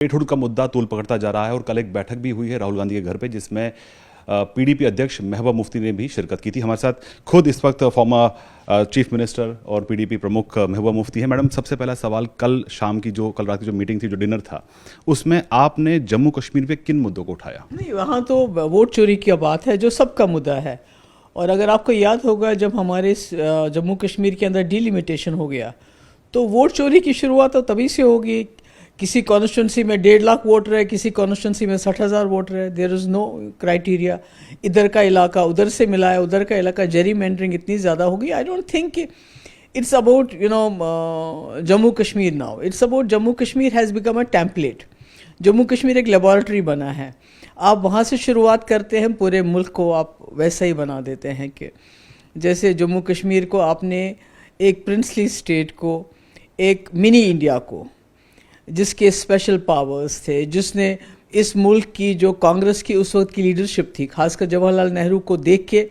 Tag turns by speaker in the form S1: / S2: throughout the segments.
S1: Statehood का मुद्दा तूल पकड़ता जा रहा है और कल एक बैठक भी हुई है राहुल गांधी के घर पे, जिसमें पीडीपी अध्यक्ष महबूबा मुफ्ती ने भी शिरकत की थी। हमारे साथ खुद इस वक्त फॉर्मर चीफ मिनिस्टर और पीडीपी प्रमुख महबूबा मुफ्ती है। मैडम, सबसे पहला सवाल, कल रात की जो मीटिंग थी, जो डिनर था, उसमें आपने जम्मू कश्मीर पे किन मुद्दों को उठाया?
S2: नहीं, वहाँ तो वोट चोरी की बात है जो सबका मुद्दा है। और अगर आपको याद होगा, जब हमारे जम्मू कश्मीर के अंदर डिलिमिटेशन हो गया तो वोट चोरी की शुरुआत तो तभी से होगी। किसी कॉन्स्टिट्यूंसी में 1.5 लाख वोटर है, किसी कॉन्स्टिट्यूंसी में 60,000 वोटर है। There is no criteria. इधर का इलाका उधर से मिला है, उधर का इलाका, जेरीमेंडरिंग इतनी ज़्यादा होगी। I don't think it's about Jammu Kashmir now. It's about Jammu Kashmir has become a template. Jammu Kashmir एक लेबॉरेटरी बना है। आप वहाँ से शुरुआत करते हैं, पूरे मुल्क को आप वैसा ही बना देते हैं कि जैसे जम्मू कश्मीर को आपने एक प्रिंसली स्टेट को, एक मिनी इंडिया को, जिसके स्पेशल पावर्स थे, जिसने इस मुल्क की जो कांग्रेस की उस वक्त की लीडरशिप थी, खासकर जवाहरलाल नेहरू को देख के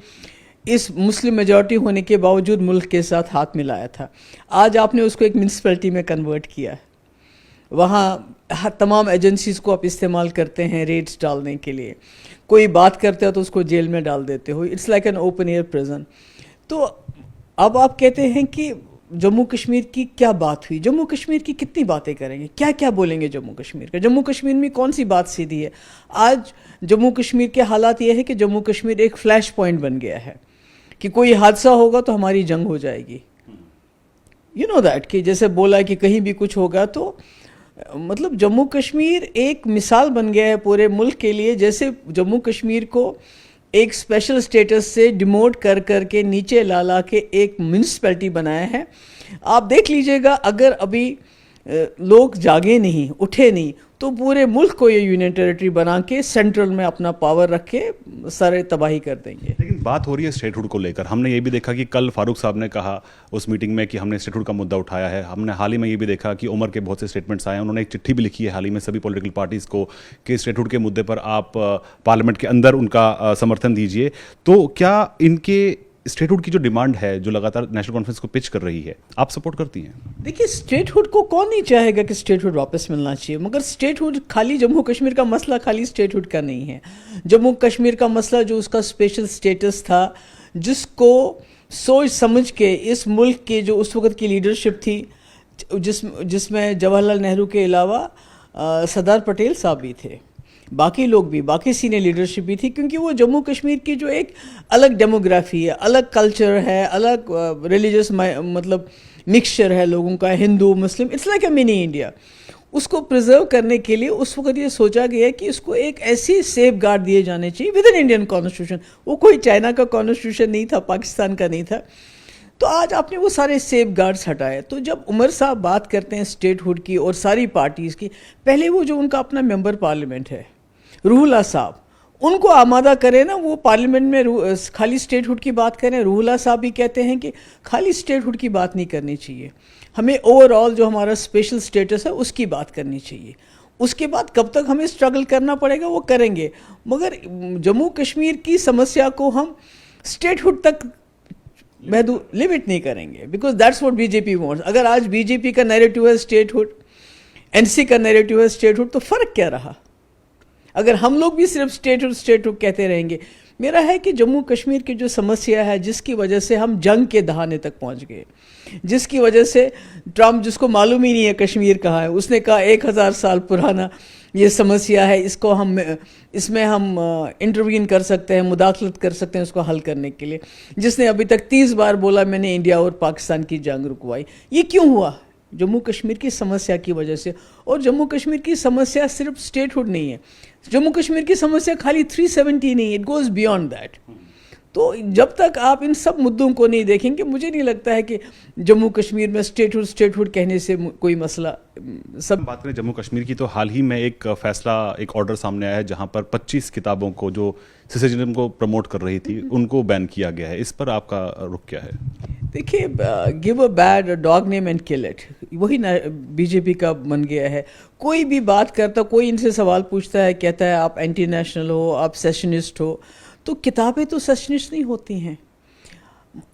S2: इस मुस्लिम मेजॉरिटी होने के बावजूद मुल्क के साथ हाथ मिलाया था। आज आपने उसको एक म्यूनसिपैलिटी में कन्वर्ट किया है। वहाँ तमाम एजेंसीज़ को आप इस्तेमाल करते हैं रेड्स डालने के लिए। कोई बात करते हो तो उसको जेल में डाल देते हो। It's like an open air prison. तो अब आप कहते हैं कि जम्मू कश्मीर की क्या बात हुई, जम्मू कश्मीर की कितनी बातें करेंगे, क्या क्या बोलेंगे जम्मू कश्मीर का? जम्मू कश्मीर में कौन सी बात सीधी है? आज जम्मू कश्मीर के हालात ये है कि जम्मू कश्मीर एक फ्लैश पॉइंट बन गया है कि कोई हादसा होगा तो हमारी जंग हो जाएगी। यू नो दैट, कि जैसे बोला कि कहीं भी कुछ होगा तो मतलब जम्मू कश्मीर एक मिसाल बन गया है पूरे मुल्क के लिए। जैसे जम्मू कश्मीर को एक स्पेशल स्टेटस से डिमोट कर करके नीचे ला ला के एक म्यूनसिपैलिटी बनाया है। आप देख लीजिएगा, अगर अभी लोग जागे नहीं, उठे नहीं, तो पूरे मुल्क को ये यूनियन टेरिटरी बना के सेंट्रल में अपना पावर रख के सारे तबाही कर देंगे।
S1: लेकिन बात हो रही है स्टेटहुड को लेकर। हमने ये भी देखा कि कल फारूक साहब ने कहा उस मीटिंग में कि हमने स्टेटहुड का मुद्दा उठाया है। हमने हाल ही में ये भी देखा कि उमर के बहुत से स्टेटमेंट्स आए हैं। उन्होंने एक चिट्ठी भी लिखी है हाल ही में सभी पॉलिटिकल पार्टीज़ को कि स्टेटहुड के मुद्दे पर आप पार्लियामेंट के अंदर उनका समर्थन दीजिए। तो क्या इनके स्टेटहुड की जो डिमांड है, जो लगातार नेशनल कॉन्फ्रेंस को पिच कर रही है, आप सपोर्ट करती हैं?
S2: देखिए, स्टेटहुड को कौन नहीं चाहेगा कि स्टेटहुड वापस मिलना चाहिए, मगर स्टेटहुड खाली जम्मू कश्मीर का मसला खाली स्टेटहुड का नहीं है। जम्मू कश्मीर का मसला जो उसका स्पेशल स्टेटस था, जिसको सोच समझ के इस मुल्क के जो उस वक्त की लीडरशिप थी, जिसमें जवाहरलाल नेहरू के अलावा सरदार पटेल साहब भी थे, बाकी लोग भी, बाकी सीनियर लीडरशिप भी थी, क्योंकि वो जम्मू कश्मीर की जो एक अलग डेमोग्राफी है, अलग कल्चर है, अलग रिलीजियस मतलब मिक्सचर है लोगों का, हिंदू मुस्लिम, it's like a mini India. उसको प्रिजर्व करने के लिए उस वक्त ये सोचा गया है कि इसको एक ऐसी सेफ गार्ड दिए जाने चाहिए विद इन इंडियन कॉन्स्टिट्यूशन। वो कोई चाइना का कॉन्स्टिट्यूशन नहीं था, पाकिस्तान का नहीं था। तो आज आपने वो सारे सेफ गार्ड्स हटाए। तो जब उमर साहब बात करते हैं स्टेटहुड की और सारी पार्टीज़ की, पहले वो जो उनका अपना मेंबर पार्लियामेंट है रूहुल्लाह साहब, उनको आमादा करें ना, वो पार्लियामेंट में खाली स्टेटहुड की बात करें। रूहुल्लाह साहब भी कहते हैं कि खाली स्टेटहुड की बात नहीं करनी चाहिए, हमें ओवरऑल जो हमारा स्पेशल स्टेटस है उसकी बात करनी चाहिए। उसके बाद कब तक हमें स्ट्रगल करना पड़ेगा वो करेंगे, मगर जम्मू कश्मीर की समस्या को हम स्टेटहुड तक लिमिट नहीं करेंगे, because that's what BJP wants. अगर आज बीजेपी का नैरेटिव है स्टेटहुड, एनसी का नैरेटिव है स्टेटहुड, तो फ़र्क क्या रहा? अगर हम लोग भी सिर्फ स्टेटहुड कहते रहेंगे। मेरा है कि जम्मू कश्मीर की जो समस्या है, जिसकी वजह से हम जंग के दहाने तक पहुंच गए, जिसकी वजह से ट्रम्प, जिसको मालूम ही नहीं है कश्मीर कहाँ है, उसने कहा 1000 साल पुराना ये समस्या है, इसमें हम इंटरवीन कर सकते हैं, मुदाखलत कर सकते हैं उसको हल करने के लिए। जिसने अभी तक 30 बार बोला मैंने इंडिया और पाकिस्तान की जंग रुकवाई। ये क्यों हुआ? जम्मू कश्मीर की समस्या की वजह से। और जम्मू कश्मीर की समस्या सिर्फ स्टेटहुड नहीं है, जम्मू कश्मीर की समस्या खाली 370 नहीं, इट गोज़ बियॉन्ड दैट। तो जब तक आप इन सब मुद्दों को नहीं देखेंगे, मुझे नहीं लगता है कि जम्मू कश्मीर में स्टेटहुड कहने से कोई मसला। सब
S1: बात करें जम्मू कश्मीर की, तो हाल ही में एक फैसला, एक ऑर्डर सामने आया है जहां पर 25 किताबों को जो सिसेशनिज्म को प्रमोट कर रही थी उनको बैन किया गया है। इस पर आपका रुख क्या है?
S2: देखिए, give a bad dog name and kill it, वही बीजेपी का बन गया है। कोई भी बात करता, कोई इनसे सवाल पूछता है, कहता है आप एंटी नेशनल हो, आप सेशनिस्ट हो, तो किताबें तो सेशनिस्ट नहीं होती हैं।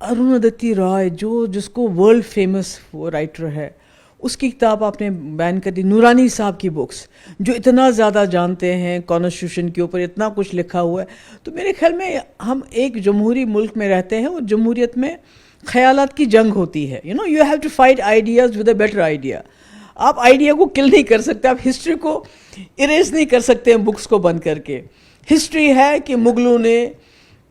S2: अरुणधति रॉय, जिसको वर्ल्ड फेमस वो राइटर है, उसकी किताब आपने बैन कर दी। नूरानी साहब की बुक्स जो इतना ज़्यादा जानते हैं, कॉन्स्टिट्यूशन के ऊपर इतना कुछ लिखा हुआ है। तो मेरे ख्याल में हम एक जमहूरी मुल्क में रहते हैं और जमहूरियत में ख्यालात की जंग होती है। You have to fight ideas with a better idea. आप आइडिया को किल नहीं कर सकते, आप हिस्ट्री को इरेज नहीं कर सकते हैं बुक्स को बंद करके। हिस्ट्री है कि मुगलों ने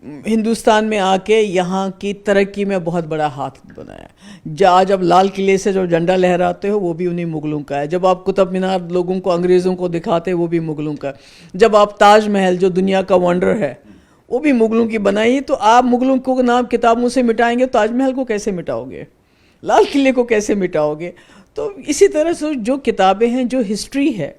S2: हिंदुस्तान में आके यहाँ की तरक्की में बहुत बड़ा हाथ बनाया। आज अब लाल किले से जो झंडा लहराते हो वो भी उन्हीं मुगलों का है। जब आप कुतुब मीनार लोगों को, अंग्रेज़ों को दिखाते वो भी मुगलों का। जब आप ताजमहल जो दुनिया का वंडर है वो भी मुगलों की बनाई। तो आप मुगलों को नाम किताबों से मिटाएंगे, ताजमहल को कैसे मिटाओगे, लाल किले को कैसे मिटाओगे? तो इसी तरह से जो किताबें हैं, जो हिस्ट्री है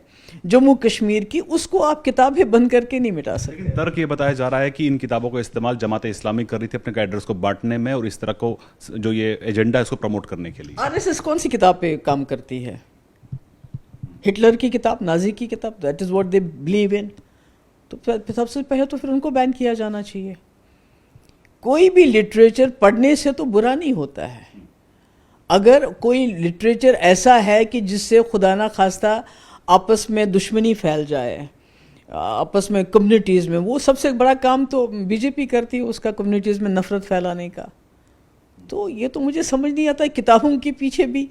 S2: जम्मू कश्मीर की, उसको आप किताबें बंद करके नहीं मिटा सकते।
S1: लेकिन तर्क ये बताया जा रहा है कि इन किताबों का इस्तेमाल जमात इस्लामी कर रही थी अपने कैडर्स को बांटने में और इस तरह को जो ये एजेंडा है उसको प्रमोट करने के लिए।
S2: आरएसएस कौन सी किताब पे काम करती है? हिटलर की किताब, नाजी की किताब, that is what they believe in. तो सबसे पहले तो फिर उनको बैन किया जाना चाहिए। कोई भी लिटरेचर पढ़ने से तो बुरा नहीं होता है। अगर कोई लिटरेचर ऐसा है कि जिससे खुदा ना खास्ता आपस में दुश्मनी फैल जाए, आपस में कम्युनिटीज़ में, वो सबसे बड़ा काम तो बीजेपी करती है, उसका कम्युनिटीज़ में नफ़रत फैलाने का। तो ये तो मुझे समझ नहीं आता है, किताबों के पीछे भी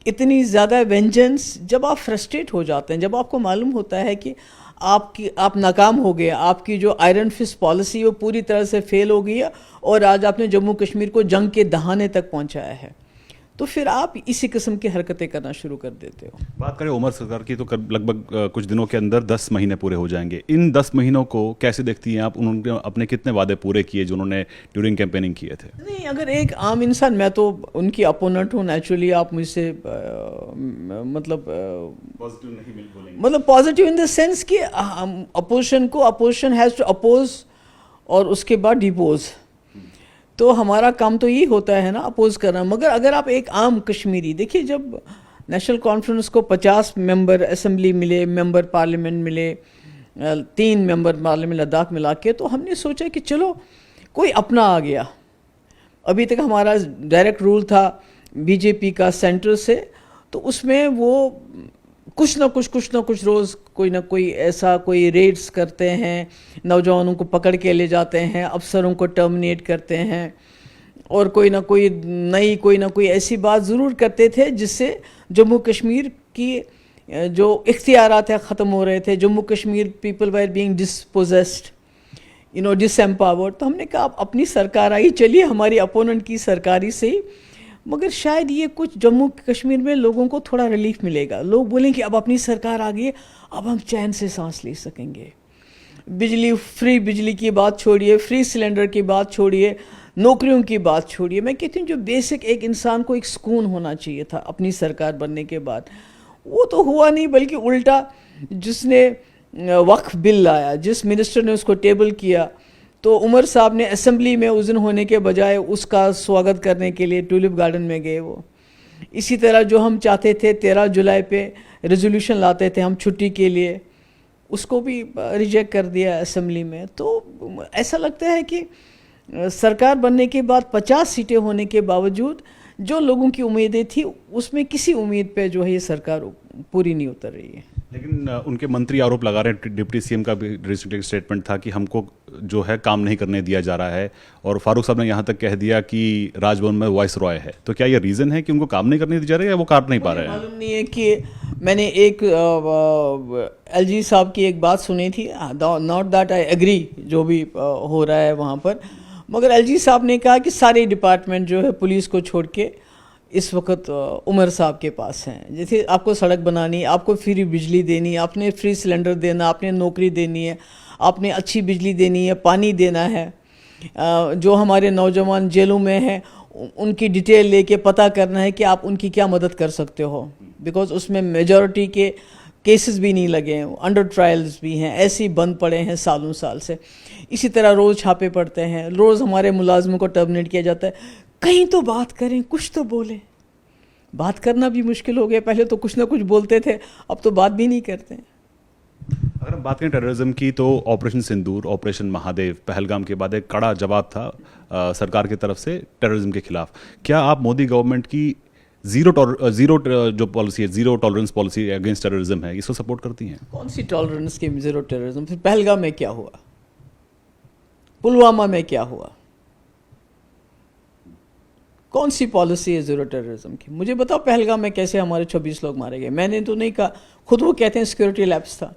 S2: इतनी ज़्यादा वेंजेंस। जब आप फ्रस्ट्रेट हो जाते हैं, जब आपको मालूम होता है कि आप नाकाम हो गए, आपकी जो आयरन फिस्ट पॉलिसी है वो पूरी तरह से फेल हो गई है और आज आपने जम्मू कश्मीर को जंग के दहाने तक पहुंचाया है, तो फिर आप इसी किस्म की हरकतें करना शुरू कर देते हो।
S1: बात करें उमर सरकार की तो लगभग कुछ दिनों के अंदर 10 महीने पूरे हो जाएंगे। इन 10 महीनों को कैसे देखती हैं आप? उन्होंने अपने कितने वादे पूरे किए जो उन्होंने ड्यूरिंग कैंपेनिंग किए थे?
S2: नहीं, अगर एक आम इंसान, मैं तो उनकी अपोनेंट हूँ नेचुरली, आप मुझसे मतलब पॉजिटिव इन द सेंस कि अपोजिशन हैज़ टू अपोज और उसके बाद डिपोज। तो हमारा काम तो यही होता है ना, अपोज करना। मगर अगर आप एक आम कश्मीरी देखिए, जब नेशनल कॉन्फ्रेंस को 50 मेंबर असेंबली मिले, मेंबर पार्लियामेंट मिले, 3 मेंबर पार्लियामेंट लद्दाख मिला के, तो हमने सोचा कि चलो कोई अपना आ गया। अभी तक हमारा डायरेक्ट रूल था बीजेपी का सेंटर से, तो उसमें वो कुछ ना कुछ रोज़ कोई ना कोई ऐसा कोई रेड्स करते हैं, नौजवानों को पकड़ के ले जाते हैं, अफसरों को टर्मिनेट करते हैं और कोई ना कोई ऐसी बात ज़रूर करते थे जिससे जम्मू कश्मीर की जो इख्तियारात है ख़त्म हो रहे थे। Jammu Kashmir people were being dispossessed, disempowered. तो हमने कहा अब अपनी सरकार आई, चलिए हमारी अपोनेंट की सरकारी से ही, मगर शायद ये कुछ जम्मू कश्मीर में लोगों को थोड़ा रिलीफ मिलेगा। लोग बोलेंगे कि अब अपनी सरकार आ गई है, अब हम चैन से सांस ले सकेंगे। फ्री बिजली की बात छोड़िए, फ्री सिलेंडर की बात छोड़िए, नौकरियों की बात छोड़िए। मैं कहती हूँ जो बेसिक एक इंसान को एक सुकून होना चाहिए था अपनी सरकार बनने के बाद, वो तो हुआ नहीं, बल्कि उल्टा जिसने वक्फ बिल लाया, जिस मिनिस्टर ने उसको टेबल किया, तो उमर साहब ने असेंबली में उस दिन होने के बजाय उसका स्वागत करने के लिए ट्यूलिप गार्डन में गए वो। इसी तरह जो हम चाहते थे 13 जुलाई पे रेजोल्यूशन लाते थे हम छुट्टी के लिए, उसको भी रिजेक्ट कर दिया असेंबली में। तो ऐसा लगता है कि सरकार बनने के बाद 50 सीटें होने के बावजूद जो लोगों की उम्मीदें थी उसमें किसी उम्मीद पे जो है ये सरकार पूरी नहीं उतर रही है।
S1: लेकिन उनके मंत्री आरोप लगा रहे हैं, डिप्टी सीएम का भी रिसेंटली स्टेटमेंट था कि हमको जो है काम नहीं करने दिया जा रहा है, और फारूक साहब ने यहाँ तक कह दिया कि राजभवन में वॉइस रॉय है। तो क्या ये रीज़न है कि उनको काम नहीं करने दिया जा रहा है या वो कर नहीं पा रहे हैं?
S2: मालूम नहीं है कि मैंने एक एलजी साहब की एक बात सुनी थी, नॉट दैट आई एग्री जो भी हो रहा है वहाँ पर, मगर एलजी साहब ने कहा कि सारे डिपार्टमेंट जो है पुलिस को छोड़ के इस वक्त उमर साहब के पास हैं। जैसे आपको सड़क बनानी, आपको फ्री बिजली देनी, आपने फ्री सिलेंडर देना, आपने नौकरी देनी है, आपने अच्छी बिजली देनी है, पानी देना है। जो हमारे नौजवान जेलों में हैं उनकी डिटेल लेके पता करना है कि आप उनकी क्या मदद कर सकते हो, बिकॉज उसमें मेजॉरिटी के केसेस भी नहीं लगे हैं, अंडर ट्रायल्स भी हैं, ऐसे ही बंद पड़े हैं सालों साल से। इसी तरह रोज़ छापे पड़ते हैं, रोज़ हमारे मुलाजमों को टर्मिनेट किया जाता है। कहीं तो बात करें, कुछ तो बोलें। बात करना भी मुश्किल हो गया, पहले तो कुछ ना कुछ बोलते थे, अब तो बात भी नहीं करते।
S1: अगर हम बात करें टेररिज्म की, तो ऑपरेशन सिंदूर, ऑपरेशन महादेव, पहलगाम के बाद एक कड़ा जवाब था सरकार की तरफ से टेररिज्म के खिलाफ। क्या आप मोदी गवर्नमेंट की जीरो जो पॉलिसी है, zero tolerance policy against terrorism है, इसको सपोर्ट करती हैं?
S2: कौन सी टॉलरेंस की जीरो टेररिज्म? फिर पहलगाम में क्या हुआ, पुलवामा में क्या हुआ? कौन सी पॉलिसी है जीरो टेररिज्म की? मुझे बताओ पहलगाम में कैसे हमारे 26 लोग मारे गए? मैंने तो नहीं कहा, खुद वो कहते हैं सिक्योरिटी लैप्स था।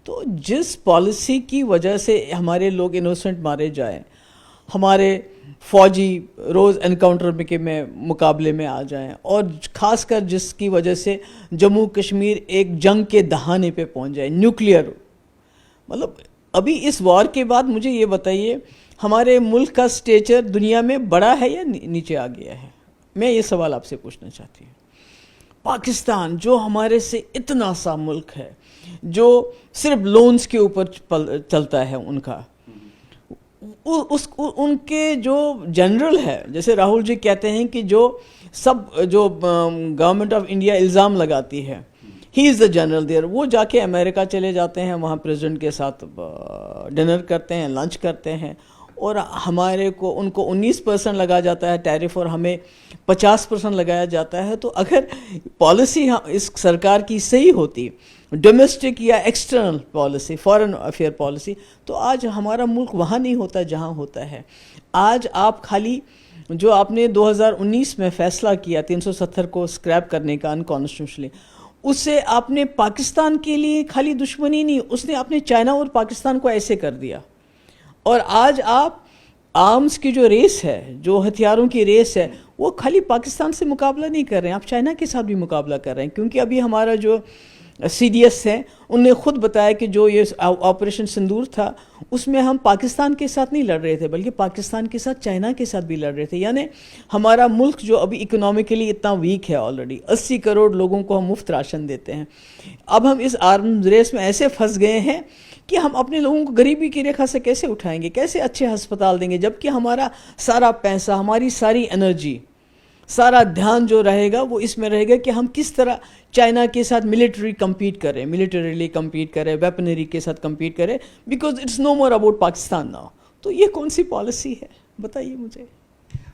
S2: तो जिस पॉलिसी की वजह से हमारे लोग इनोसेंट मारे जाए, हमारे फौजी रोज़ एनकाउंटर के में मुकाबले में आ जाएं, और ख़ासकर जिसकी वजह से जम्मू कश्मीर एक जंग के दहाने पे पहुंच जाए, न्यूक्लियर, मतलब अभी इस वॉर के बाद मुझे ये बताइए हमारे मुल्क का स्टेचर दुनिया में बड़ा है या नीचे आ गया है? मैं ये सवाल आपसे पूछना चाहती हूँ। पाकिस्तान जो हमारे से इतना सा मुल्क है, जो सिर्फ लोन्स के ऊपर चलता है उनका, उनके जो जनरल है, जैसे राहुल जी कहते हैं कि जो गवर्नमेंट ऑफ इंडिया इल्ज़ाम लगाती है, he is the general there, वो जाके अमेरिका चले जाते हैं, वहाँ प्रेसिडेंट के साथ डिनर करते हैं, लंच करते हैं, और हमारे को उनको 19% लगा जाता है टैरिफ और हमें 50% लगाया जाता है। तो अगर पॉलिसी इस सरकार की सही होती, डोमेस्टिक या external policy, foreign affair policy, तो आज हमारा मुल्क वहाँ नहीं होता जहाँ होता है। आज आप खाली जो आपने 2019 में फ़ैसला किया 370 को स्क्रैप करने का अनकॉन्स्टिट्यूशनली, उससे आपने पाकिस्तान के लिए खाली दुश्मनी नहीं, उसने आपने चाइना और पाकिस्तान को ऐसे कर दिया। और आज आप आर्म्स की जो रेस है, जो हथियारों की रेस है, वो खाली पाकिस्तान से मुकाबला नहीं कर रहे हैं, आप चाइना के साथ भी मुकाबला कर रहे हैं। क्योंकि अभी हमारा जो CDS है, उनने खुद बताया कि जो ये ऑपरेशन सिंदूर था, उसमें हम पाकिस्तान के साथ नहीं लड़ रहे थे, बल्कि पाकिस्तान के साथ चाइना के साथ भी लड़ रहे थे। यानी हमारा मुल्क जो अभी इकोनॉमिकली इतना वीक है, ऑलरेडी 80 करोड़ लोगों को हम मुफ्त राशन देते हैं, अब हम इस आर्म्स रेस में ऐसे फंस गए हैं कि हम अपने लोगों को गरीबी की रेखा से कैसे उठाएंगे, कैसे अच्छे अस्पताल देंगे, जबकि हमारा सारा पैसा, हमारी सारी एनर्जी, सारा ध्यान जो रहेगा वो इसमें रहेगा कि हम किस तरह चाइना के साथ मिलिटरीली कम्पीट करें, वेपनरी के साथ कम्पीट करें, because it's no more about Pakistan now. तो ये कौन सी पॉलिसी है, बताइए मुझे।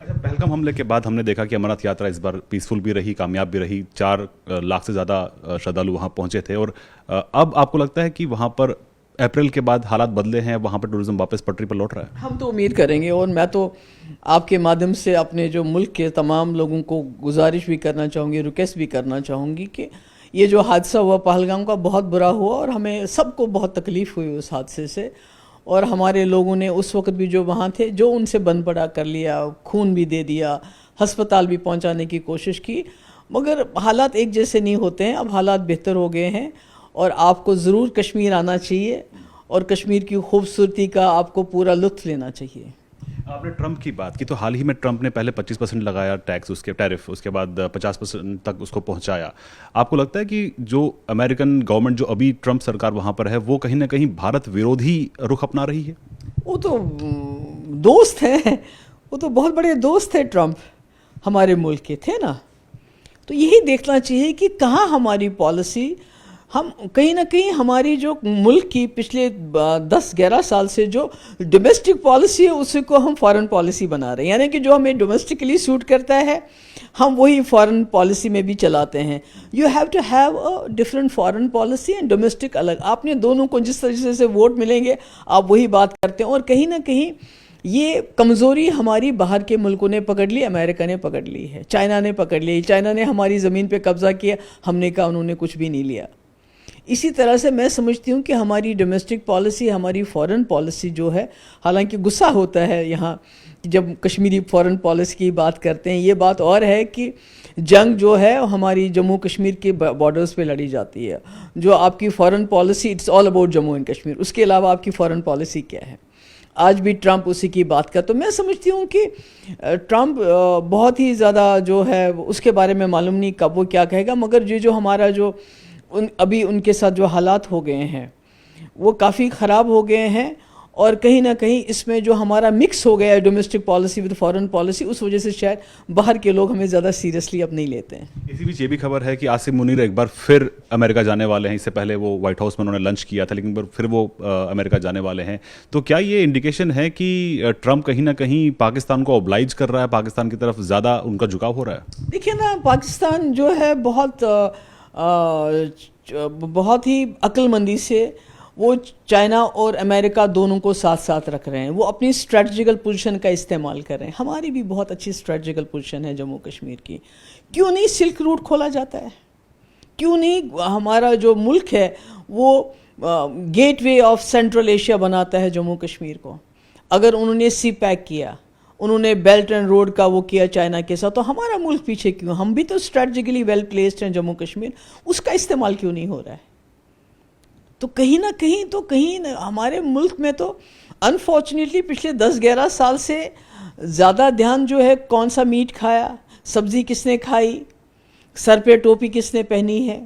S1: अच्छा, पहलगाम हमले के बाद हमने देखा कि अमरनाथ यात्रा इस बार पीसफुल भी रही, कामयाब भी रही, 4 लाख से ज़्यादा श्रद्धालु वहाँ पहुँचे थे, और अब आपको लगता है कि वहाँ पर अप्रैल के बाद हालात बदले हैं, वहाँ पर टूरिज्म वापस पटरी पर लौट रहा है?
S2: हम तो उम्मीद करेंगे, और मैं तो आपके माध्यम से अपने जो मुल्क के तमाम लोगों को गुजारिश भी करना चाहूँगी, रिक्वेस्ट भी करना चाहूँगी कि ये जो हादसा हुआ पहलगाम का, बहुत बुरा हुआ, और हमें सबको बहुत तकलीफ़ हुई उस हादसे से। और हमारे लोगों ने उस वक्त भी जो वहाँ थे, जो उनसे बन पड़ा कर लिया, खून भी दे दिया, अस्पताल भी पहुँचाने की कोशिश की, मगर हालात एक जैसे नहीं होते हैं। अब हालात बेहतर हो गए हैं, और आपको ज़रूर कश्मीर आना चाहिए, और कश्मीर की खूबसूरती का आपको पूरा लुत्फ़ लेना चाहिए।
S1: आपने ट्रंप की बात की, तो हाल ही में ट्रंप ने पहले 25% लगाया टैक्स, उसके टैरिफ, उसके बाद 50% तक उसको पहुंचाया। आपको लगता है कि जो अमेरिकन गवर्नमेंट, जो अभी ट्रंप सरकार वहां पर है, वो कहीं ना कहीं भारत विरोधी रुख अपना रही है?
S2: वो तो दोस्त हैं, वो तो बहुत बड़े दोस्त थे, ट्रंप हमारे मुल्क के थे ना। तो यही देखना चाहिए कि कहाँ हमारी पॉलिसी, हम कहीं ना कहीं हमारी जो मुल्क की पिछले 10-11 साल से जो डोमेस्टिक पॉलिसी है, उसी को हम फॉरेन पॉलिसी बना रहे हैं। यानी कि जो हमें डोमेस्टिकली सूट करता है, हम वही फॉरेन पॉलिसी में भी चलाते हैं। You have to have a different foreign policy and domestic अलग। आपने दोनों को जिस तरीके से वोट मिलेंगे, आप वही बात करते हैं। और कहीं ना कहीं ये कमज़ोरी हमारी बाहर के मुल्कों ने पकड़ ली, अमेरिका ने पकड़ ली है, चाइना ने पकड़ ली। चाइना ने हमारी ज़मीन पे कब्ज़ा किया, हमने कहा उन्होंने कुछ भी नहीं लिया। इसी तरह से मैं समझती हूँ कि हमारी डोमेस्टिक पॉलिसी, हमारी फॉरेन पॉलिसी जो है, हालांकि गुस्सा होता है यहाँ जब कश्मीरी फॉरेन पॉलिसी की बात करते हैं। ये बात और है कि जंग जो है हमारी जम्मू कश्मीर के बॉर्डर्स पे लड़ी जाती है। जो आपकी foreign policy, it's all about Jammu and Kashmir, उसके अलावा आपकी फॉरेन पॉलिसी क्या है? आज भी ट्रंप उसी की बात कर, तो मैं समझती हूँ कि ट्रंप बहुत ही ज़्यादा जो है उसके बारे में मालूम नहीं कब वो क्या कहेगा, मगर ये जो हमारा जो अभी उनके साथ जो हालात हो गए हैं वो काफ़ी ख़राब हो गए हैं। और कहीं ना कहीं इसमें जो हमारा मिक्स हो गया है domestic policy with foreign policy, उस वजह से शायद बाहर के लोग हमें ज़्यादा सीरियसली अब नहीं लेते हैं।
S1: इसी बीच ये भी खबर है कि आसिम मुनीर एक बार फिर अमेरिका जाने वाले हैं। इससे पहले वो व्हाइट हाउस में उन्होंने लंच किया था, लेकिन फिर वो अमेरिका जाने वाले हैं। तो क्या ये इंडिकेशन है कि ट्रंप कहीं ना कहीं पाकिस्तान को ऑब्लाइज कर रहा है, पाकिस्तान की तरफ ज़्यादा उनका झुकाव हो रहा है?
S2: देखिए ना, पाकिस्तान जो है बहुत ही अक्लमंदी से वो चाइना और अमेरिका दोनों को साथ साथ रख रहे हैं। वो अपनी स्ट्रेटजिकल पोजीशन का इस्तेमाल कर रहे हैं। हमारी भी बहुत अच्छी स्ट्रेटजिकल पोजीशन है जम्मू कश्मीर की। क्यों नहीं सिल्क रूट खोला जाता है? क्यों नहीं हमारा जो मुल्क है वो गेटवे ऑफ सेंट्रल एशिया बनाता है जम्मू कश्मीर को? अगर उन्होंने सी पैक किया, उन्होंने बेल्ट एंड रोड का वो किया चाइना के साथ, तो हमारा मुल्क पीछे क्यों? हम भी तो स्ट्रेटजिकली वेल प्लेस्ड हैं जम्मू कश्मीर, उसका इस्तेमाल क्यों नहीं हो रहा है? तो कहीं ना कहीं हमारे मुल्क में तो अनफॉर्चुनेटली पिछले 10-11 साल से ज़्यादा ध्यान जो है कौन सा मीट खाया, सब्ज़ी किसने खाई, सर पे टोपी किसने पहनी है,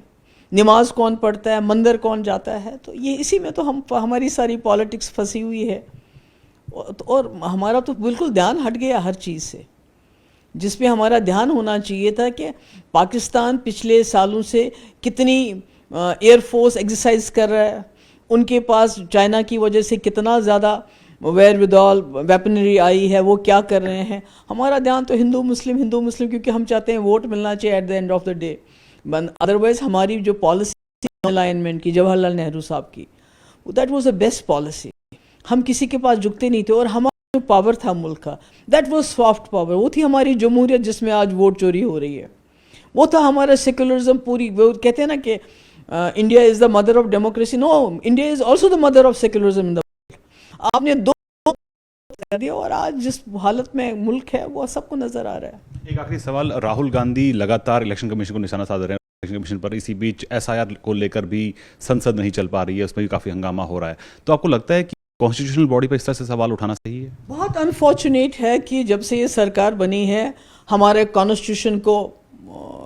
S2: नमाज कौन पढ़ता है, मंदिर कौन जाता है, तो ये इसी में तो हमारी सारी पॉलिटिक्स फंसी हुई है। और हमारा तो बिल्कुल ध्यान हट गया हर चीज़ से। जिस पे हमारा ध्यान होना चाहिए था कि पाकिस्तान पिछले सालों से कितनी एयरफोर्स एक्सरसाइज कर रहा है, उनके पास चाइना की वजह से कितना ज़्यादा वेयर विदॉल वेपनरी आई है, वो क्या कर रहे हैं। हमारा ध्यान तो हिंदू मुस्लिम क्योंकि हम चाहते हैं वोट मिलना चाहिए at the end of the day. Otherwise हमारी जो पॉलिसी अलाइनमेंट की जवाहरलाल नेहरू साहब की, that was the best policy. हम किसी के पास झुकते नहीं थे और हमारा जो पावर था मुल्क का, दैट वाज सॉफ्ट पावर। वो थी हमारी जमहूरियत जिसमें आज वोट चोरी हो रही है। वो था हमारा सेक्युलरिज्म पूरी। वो कहते हैं ना कि India is the mother of democracy. No, India is also the mother of secularism in the world. आपने दो कर दिया और आज जिस हालत में मुल्क है वो सबको नजर आ रहा है।
S1: एक आखिरी सवाल, राहुल गांधी लगातार इलेक्शन कमीशन को निशाना साध रहे हैं, इलेक्शन कमीशन पर। इसी बीच एसआईआर को लेकर भी संसद नहीं चल पा रही है, उसमें भी काफ़ी हंगामा हो रहा है। तो आपको लगता है कि कॉन्स्टिट्यूशनल बॉडी पर इस तरह से सवाल उठाना सही है?
S2: बहुत अनफॉर्चुनेट है कि जब से ये सरकार बनी है हमारे कॉन्स्टिट्यूशन को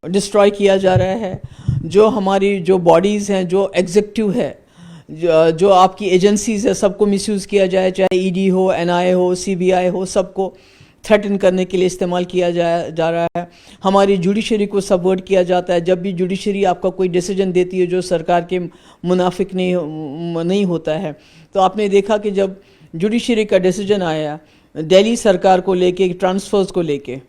S2: डिस्ट्रॉय किया जा रहा है। जो हमारी जो बॉडीज़ हैं, जो एग्जीक्यूटिव है, जो आपकी एजेंसीज़ है, सबको मिसयूज़ किया जाए, चाहे ईडी हो, एनआईए हो, सीबीआई हो, सबको थ्रेटन करने के लिए इस्तेमाल किया जा रहा है। हमारी जुडिशरी को सबवर्ट किया जाता है। जब भी जुडिशरी आपका कोई डिसीजन देती है जो सरकार के मुनाफिक नहीं होता है, तो आपने देखा कि जब जुडिशरी का डिसीजन आया दिल्ली सरकार को लेके, ट्रांसफर्स को लेके,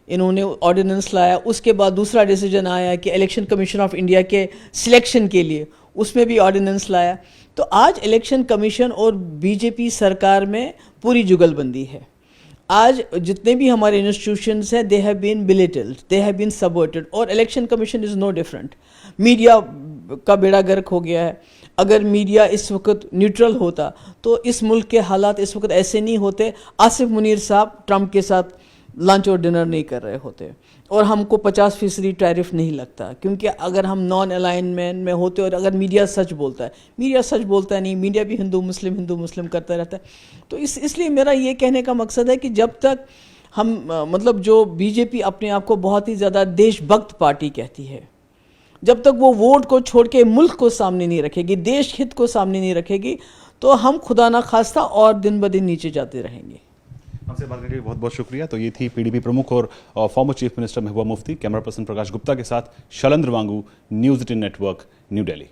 S2: इन्होंने ऑर्डिनेंस लाया। उसके बाद दूसरा डिसीजन आया कि इलेक्शन कमीशन ऑफ इंडिया के सिलेक्शन के लिए, उसमें भी ऑर्डिनेंस लाया। तो आज इलेक्शन कमीशन और बीजेपी सरकार में पूरी जुगलबंदी है। आज जितने भी हमारे इंस्टीट्यूशंस हैं, they have been belittled, they have been subverted, और election commission is no different. Media का बेड़ा गर्क हो गया है। अगर मीडिया इस वक्त न्यूट्रल होता तो इस मुल्क के हालात इस वक्त ऐसे नहीं होते। आसिफ मुनीर साहब ट्रंप के साथ लंच और डिनर नहीं कर रहे होते और हमको 50% टैरिफ नहीं लगता, क्योंकि अगर हम नॉन अलाइनमेंट में होते और अगर मीडिया सच बोलता है, मीडिया सच बोलता है नहीं, मीडिया भी हिंदू मुस्लिम करता रहता है। तो इसलिए मेरा ये कहने का मकसद है कि जब तक हम मतलब जो बीजेपी अपने आप को बहुत ही ज़्यादा देशभक्त पार्टी कहती है, जब तक वो वोट को छोड़ के मुल्क को सामने नहीं रखेगी, देश हित को सामने नहीं रखेगी, तो हम खुदा ना खास्ता और दिन ब दिन नीचे जाते रहेंगे।
S1: हमसे बात करके बहुत बहुत शुक्रिया। तो ये थी पीडीपी प्रमुख और former chief minister Mehbooba Mufti. Camera person Prakash Gupta के साथ शैलेंद्र वांगू, न्यूज़ 18 नेटवर्क, न्यू दिल्ली।